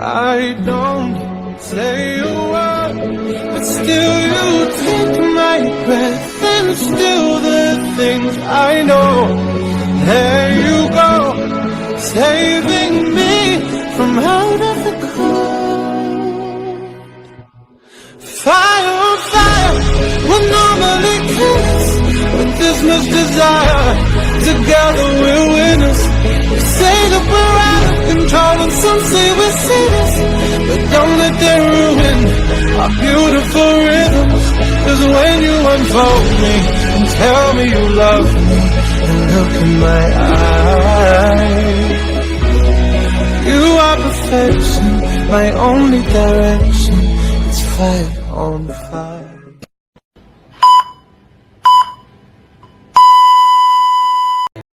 I don't say a word, but still you take my breath and still the things I know. There you go, saving me from out of the cold. Fire on fire, we'll normally kiss, but there's much desire. Together we're winners. They say that we're out of control and some say we're sinners, but don't let them ruin our beautiful rhythms. Cause when you unfold me and tell me you love me and look in my eyes, you are perfection, my only direction. It's fire.